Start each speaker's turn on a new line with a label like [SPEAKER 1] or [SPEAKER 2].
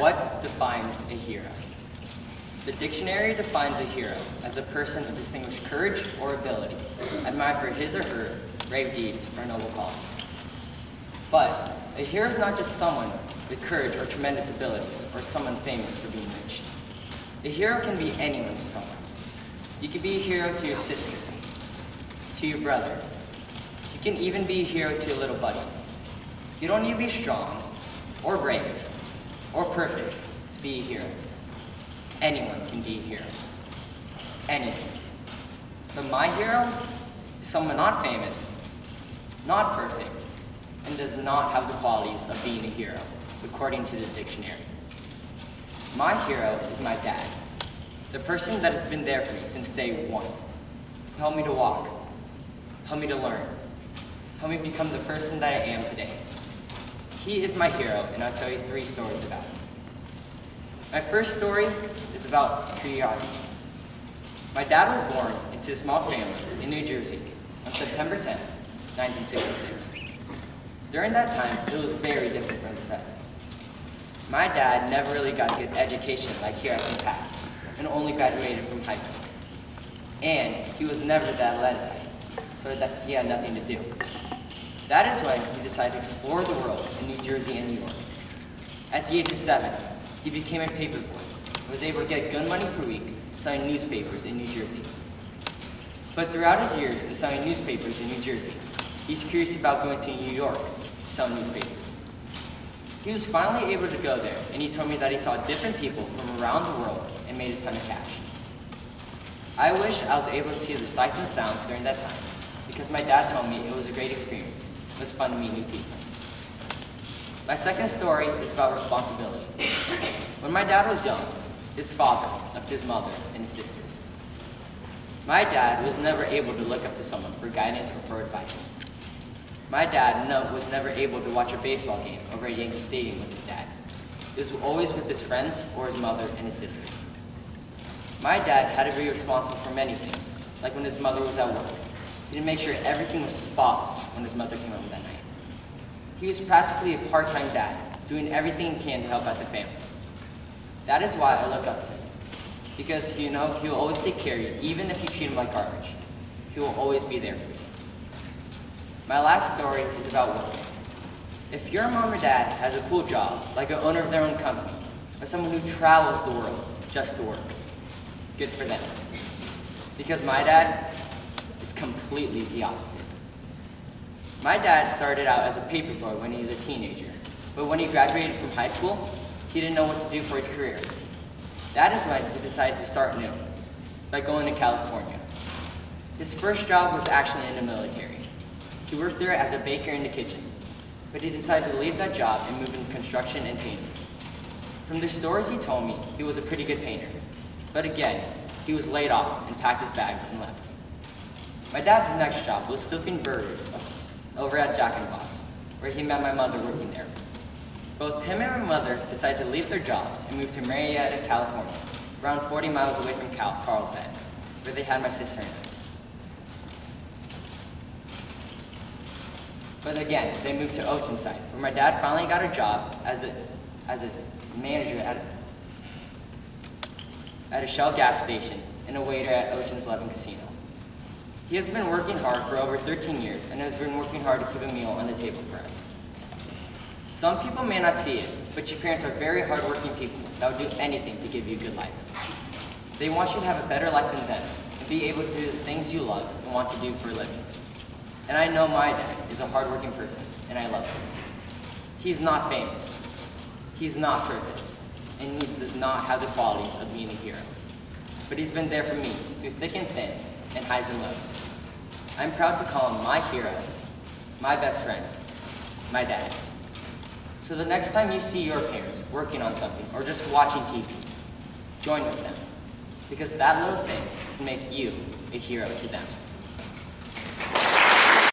[SPEAKER 1] What defines a hero? The dictionary defines a hero as a person of distinguished courage or ability, admired for his or her brave deeds or noble qualities. But a hero is not just someone with courage or tremendous abilities, or someone famous for being rich. A hero can be anyone to someone. You can be a hero to your sister, to your brother. You can even be a hero to your little buddy. You don't need to be strong, or brave, or perfect to be a hero. Anyone can be a hero. Anyone. But my hero is someone not famous, not perfect, and does not have the qualities of being a hero, according to the dictionary. My hero is my dad, the person that has been there for me since day one. Helped me to walk, helped me to learn, helped me become the person that I am today. He is my hero, and I'll tell you 3 stories about him. My first story is about curiosity. My dad was born into a small family in New Jersey on September 10, 1966. During that time, it was very different from the present. My dad never really got a good education like here at St. Pat's, and only graduated from high school. And he was never the athletic type, so that he had nothing to do. That is when he decided to explore the world in New Jersey and New York. At the age of 7, he became a paper boy and was able to get good money per week selling newspapers in New Jersey. But throughout his years in selling newspapers in New Jersey, he's curious about going to New York to sell newspapers. He was finally able to go there, and he told me that he saw different people from around the world and made a ton of cash. I wish I was able to see the sights and sounds during that time, because my dad told me it was a great experience. It was fun to meet new people. My second story is about responsibility. When my dad was young, his father left his mother and his sisters. My dad was never able to look up to someone for guidance or for advice. My dad was never able to watch a baseball game over at Yankee Stadium with his dad. He was always with his friends or his mother and his sisters. My dad had to be responsible for many things, like when his mother was at work. He had to make sure everything was spotless when his mother came home that night. He was practically a part-time dad, doing everything he can to help out the family. That is why I look up to him, because he will always take care of you, even if you treat him like garbage. He will always be there for you. My last story is about work. If your mom or dad has a cool job, like an owner of their own company, or someone who travels the world just to work, good for them. Because my dad is completely the opposite. My dad started out as a paper boy when he was a teenager, but when he graduated from high school, he didn't know what to do for his career. That is when he decided to start new, by going to California. His first job was actually in the military. He worked there as a baker in the kitchen, but he decided to leave that job and move into construction and painting. From the stories he told me, he was a pretty good painter, but again, he was laid off and packed his bags and left. My dad's next job was flipping burgers over at Jack and Boss, where he met my mother working there. Both him and my mother decided to leave their jobs and move to Marietta, California, around 40 miles away from Carlsbad, where they had my sister and I. But again, they moved to Oceanside, where my dad finally got a job as a manager at a Shell gas station and a waiter at Ocean's 11 Casino. He has been working hard for over 13 years and has been working hard to keep a meal on the table for us. Some people may not see it, but your parents are very hardworking people that would do anything to give you a good life. They want you to have a better life than them and be able to do the things you love and want to do for a living. And I know my dad is a hardworking person, and I love him. He's not famous. He's not perfect, and he does not have the qualities of being a hero. But he's been there for me through thick and thin, and highs and lows. I'm proud to call him my hero, my best friend, my dad. So the next time you see your parents working on something or just watching TV, join with them, because that little thing can make you a hero to them.